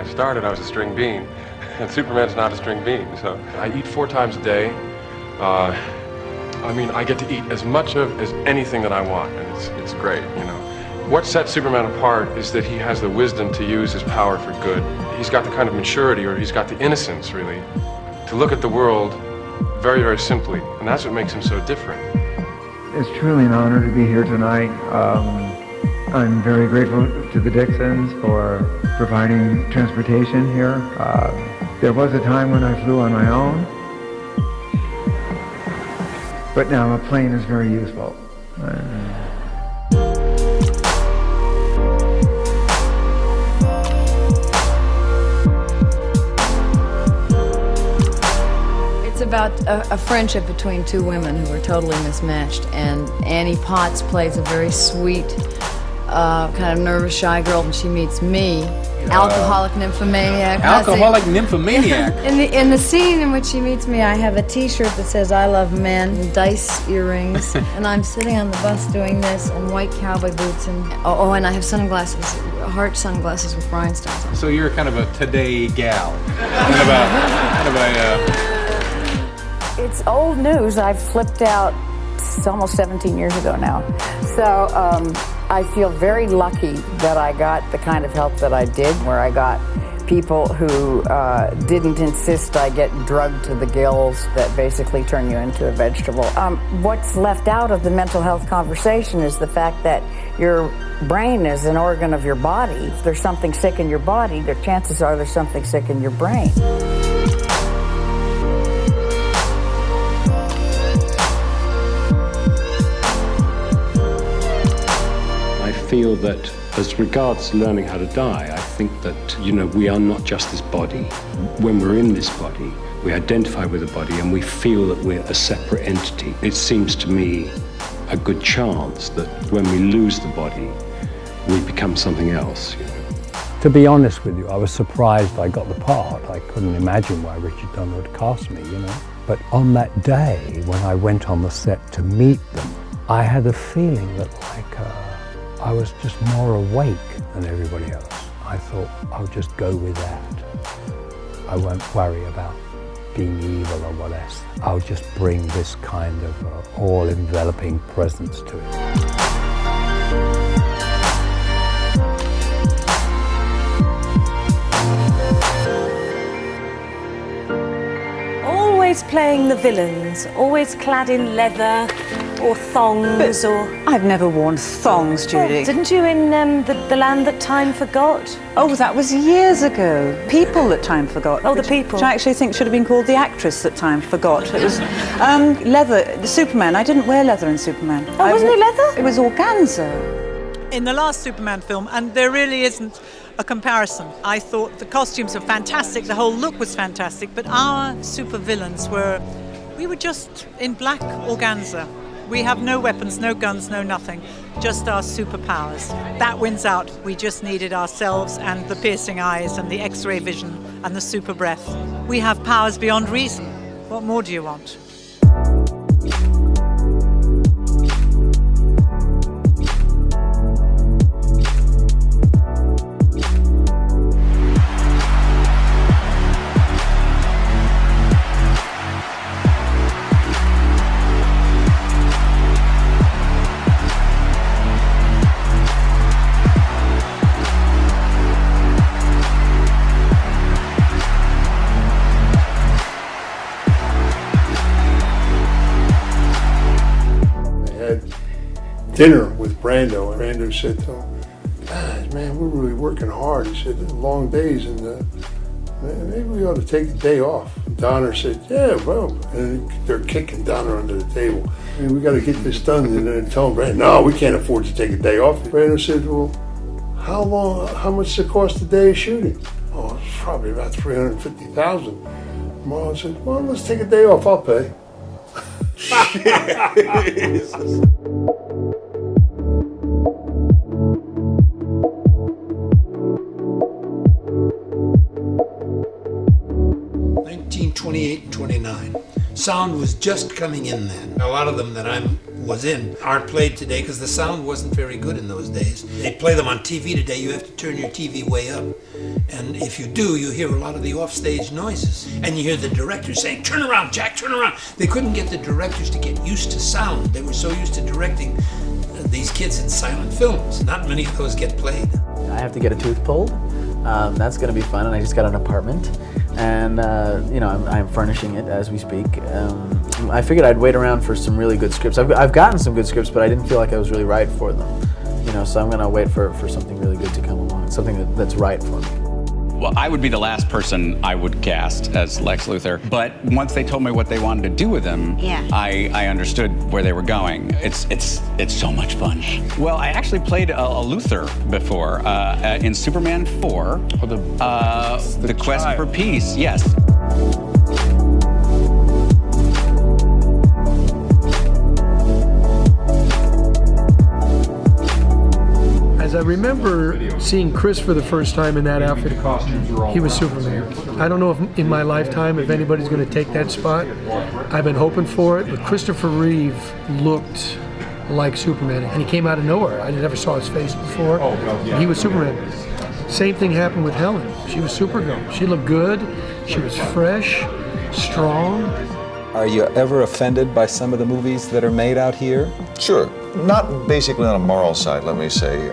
I started, I was a string bean, and Superman's not a string bean. So I eat 4 times a day. I mean, I get to eat as much of as anything that I want, and it's great, you know. What sets Superman apart is that he has the wisdom to use his power for good. He's got the kind of maturity, or he's got the innocence, really, to look at the world very, very simply, and that's what makes him so different. It's truly an honor to be here tonight. I'm very grateful to the Dixons for providing transportation here. There was a time when I flew on my own, but now a plane is very useful. About a friendship between 2 women who are totally mismatched, and Annie Potts plays a very sweet, kind of nervous, shy girl, and she meets me, alcoholic nymphomaniac. Alcoholic nymphomaniac. In the scene in which she meets me, I have a T-shirt that says "I love men" and dice earrings, and I'm sitting on the bus doing this, and white cowboy boots, and and I have sunglasses, heart sunglasses with rhinestones on. So you're kind of a today gal, kind of a. It's old news. I flipped out almost 17 years ago now. So I feel very lucky that I got the kind of help that I did, where I got people who didn't insist I get drugged to the gills that basically turn you into a vegetable. What's left out of the mental health conversation is the fact that your brain is an organ of your body. If there's something sick in your body, the chances are there's something sick in your brain. I feel that as regards learning how to die, I think that, you know, we are not just this body. When we're in this body, we identify with the body and we feel that we're a separate entity. It seems to me a good chance that when we lose the body, we become something else, you know. To be honest with you, I was surprised I got the part. I couldn't imagine why Richard Donner had cast me, you know. But on that day, when I went on the set to meet them, I had a feeling that I was just more awake than everybody else. I thought, I'll just go with that. I won't worry about being evil or what else. I'll just bring this kind of all-enveloping presence to it. Always playing the villains, always clad in leather or thongs, or... I've never worn thongs, Judy. Oh, didn't you in The Land That Time Forgot? Oh, that was years ago. People That Time Forgot. Oh, the People. Which I actually think should have been called The Actress That Time Forgot. It was leather. Superman. I didn't wear leather in Superman. Oh, wasn't it leather? It was organza. In the last Superman film, and there really isn't a comparison. I thought the costumes were fantastic, the whole look was fantastic, but our supervillains we were just in black organza. We have no weapons, no guns, no nothing, just our superpowers. That wins out. We just needed ourselves and the piercing eyes and the X-ray vision and the super breath. We have powers beyond reason. What more do you want? Dinner with Brando, and Brando said to him, "Guys, man, we're really working hard." He said, "Long days, and maybe we ought to take a day off." And Donner said, "Yeah, well," and they're kicking Donner under the table. "We got to get this done," and then telling Brando, "No, we can't afford to take a day off." Brando said, "Well, how much does it cost a day of shooting?" "Oh, it's probably about $350,000. Marlon said, "Well, let's take a day off, I'll pay." '28 and '29. Sound was just coming in then. A lot of them that I'm was in aren't played today because the sound wasn't very good in those days. They play them on TV today. You have to turn your TV way up. And if you do, you hear a lot of the offstage noises. And you hear the director saying, "Turn around, Jack, turn around." They couldn't get the directors to get used to sound. They were so used to directing these kids in silent films. Not many of those get played. I have to get a tooth pulled. That's going to be fun, and I just got an apartment. And, I'm furnishing it as we speak. I figured I'd wait around for some really good scripts. I've gotten some good scripts, but I didn't feel like I was really right for them. So I'm going to wait for something really good to come along, something that's right for me. Well, I would be the last person I would cast as Lex Luthor, but once they told me what they wanted to do with him, I understood where they were going. It's so much fun. Well, I actually played a Luthor before in Superman 4, The Quest for Peace. Yes. I remember seeing Chris for the first time in that outfit. He was Superman. I don't know if in my lifetime if anybody's going to take that spot. I've been hoping for it, but Christopher Reeve looked like Superman, and he came out of nowhere. I never saw his face before. He was Superman. Same thing happened with Helen. She was Supergirl. She looked good. She was fresh, strong. Are you ever offended by some of the movies that are made out here? Sure. Not basically on a moral side, let me say.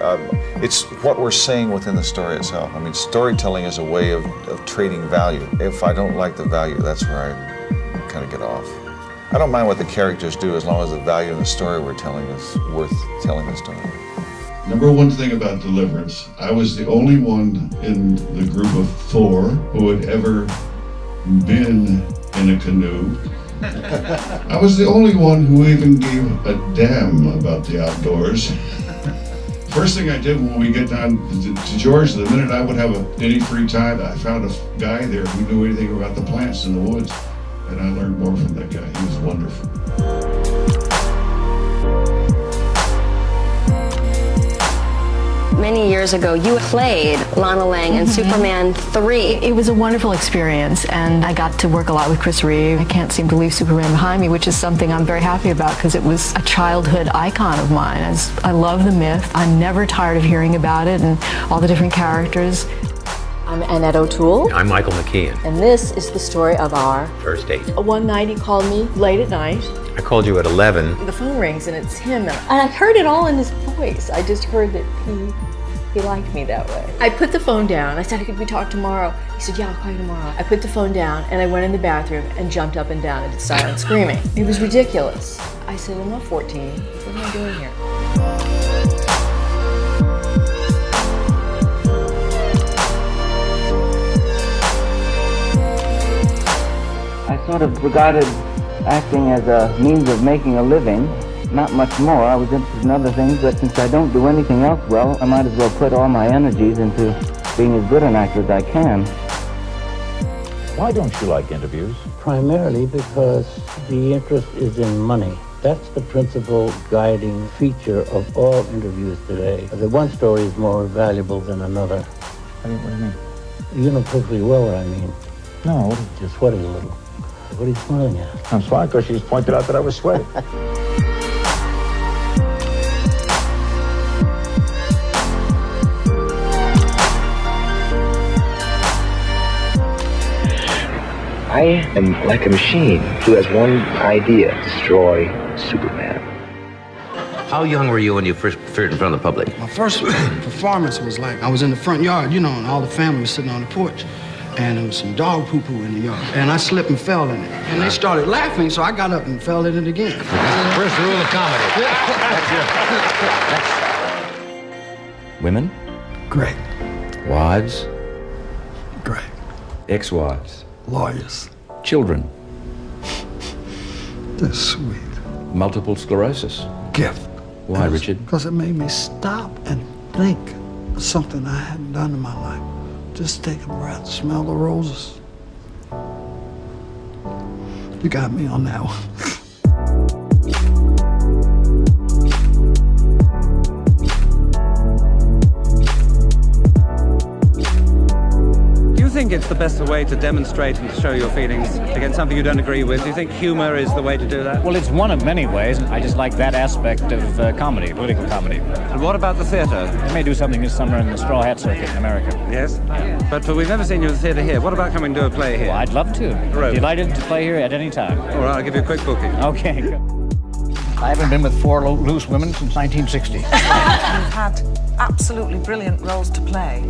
It's what we're saying within the story itself. I mean, storytelling is a way of trading value. If I don't like the value, that's where I kind of get off. I don't mind what the characters do as long as the value in the story we're telling is worth telling the story. Number one thing about Deliverance, I was the only one in the group of 4 who had ever been in a canoe. I was the only one who even gave a damn about the outdoors. First thing I did when we get down to Georgia, the minute I would have any free time, I found a guy there who knew anything about the plants in the woods, and I learned more from that guy. He was wonderful. Many years ago, you played Lana Lang in Superman 3. It was a wonderful experience, and I got to work a lot with Chris Reeve. I can't seem to leave Superman behind me, which is something I'm very happy about because it was a childhood icon of mine. I love the myth. I'm never tired of hearing about it and all the different characters. I'm Annette O'Toole. I'm Michael McKean. And this is the story of our first date. One night he called me late at night. I called you at 11. The phone rings and it's him. And I heard it all in his voice. I just heard that he liked me that way. I put the phone down. I said, could we talk tomorrow? He said, yeah, I'll call you tomorrow. I put the phone down and I went in the bathroom and jumped up and down and did silent screaming. It was ridiculous. I said, I'm not 14. What am I doing here? I sort of regarded acting as a means of making a living, not much more. I was interested in other things, but since I don't do anything else well, I might as well put all my energies into being as good an actor as I can. Why don't you like interviews? Primarily because the interest is in money. That's the principal guiding feature of all interviews today. The one story is more valuable than another. What do you mean? You know perfectly well what I mean. No. Just sweating a little. What are you smiling at? I'm smiling because she just pointed out that I was sweating. I am like a machine who has one idea: destroy Superman. How young were you when you first appeared in front of the public? My first performance was like, I was in the front yard, and all the family was sitting on the porch. And there was some dog poo-poo in the yard. And I slipped and fell in it. And they started laughing, so I got up and fell in it again. First rule of comedy. Women? Great. Wives? Great. Ex-wives? Lawyers. Children? They're sweet. Multiple sclerosis? Gift. Why, Richard? Because it made me stop and think of something I hadn't done in my life. Just take a breath, smell the roses. You got me on that one. Do you think think it's the best way to demonstrate and to show your feelings against something you don't agree with? Do you think humor is the way to do that? Well, it's one of many ways. I just like that aspect of comedy, political comedy. And what about the theatre? I may do something this summer in the Straw Hat Circuit in America. Yes? But we've never seen you in the theatre here. What about coming to a play here? Well, I'd love to. Right. Delighted to play here at any time. All right, I'll give you a quick booking. Okay, good. I haven't been with 4 loose women since 1960. You've had absolutely brilliant roles to play.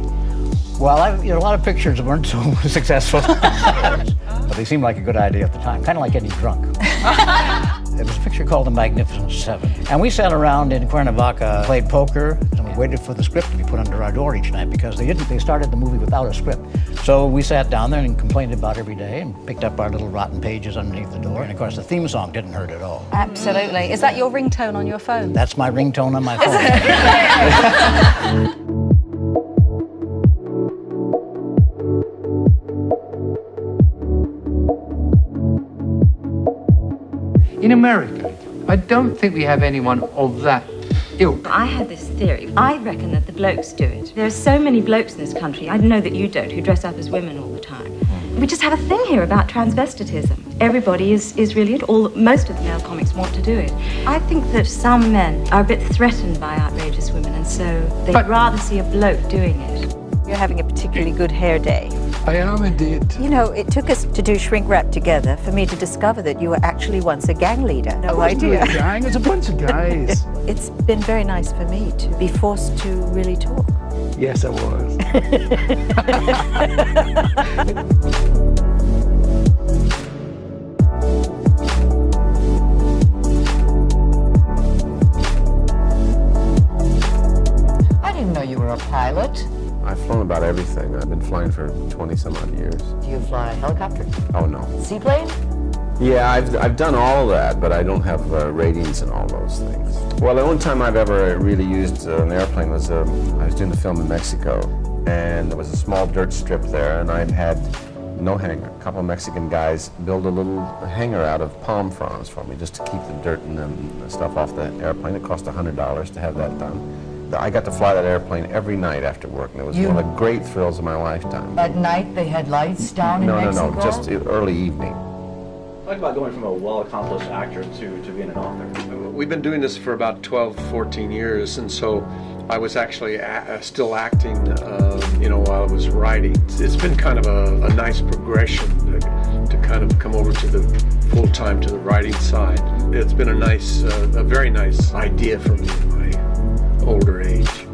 Well, a lot of pictures weren't so successful. But they seemed like a good idea at the time, kind of like getting drunk. There was a picture called The Magnificent Seven. And we sat around in Cuernavaca, played poker, and we waited for the script to be put under our door each night because they started the movie without a script. So we sat down there and complained about every day and picked up our little rotten pages underneath the door. And of course, the theme song didn't hurt at all. Absolutely. Is that your ringtone on your phone? That's my ringtone on my phone. In America, I don't think we have anyone of that ilk. I had this theory. I reckon that the blokes do it. There are so many blokes in this country, I know that you don't, who dress up as women all the time. We just have a thing here about transvestitism. Everybody is really it. Most of the male comics want to do it. I think that some men are a bit threatened by outrageous women, and so they'd rather see a bloke doing it. You're having a particularly good hair day. I am indeed. You know, it took us to do Shrink Wrap together for me to discover that you were actually once a gang leader. No idea. A gang, it's a bunch of guys. It's been very nice for me to be forced to really talk. Yes, I was. I didn't know you were a pilot. I've flown about everything. I've been flying for 20-some-odd years. Do you fly a helicopter? Oh, no. Seaplane? Yeah, I've done all of that, but I don't have ratings and all those things. Well, the only time I've ever really used an airplane was I was doing the film in Mexico, and there was a small dirt strip there, and I'd had no hangar. A couple of Mexican guys built a little hangar out of palm fronds for me, just to keep the dirt and the stuff off the airplane. It cost $100 to have that done. I got to fly that airplane every night after work, and it was one of the great thrills of my lifetime. At night they had lights down in Mexico? No, just early evening. Talk about going from a well-accomplished actor to being an author. We've been doing this for about 12, 14 years, and so I was actually still acting, while I was writing. It's been kind of a nice progression to kind of come over to the full-time, to the writing side. It's been a very nice idea for me in my older age.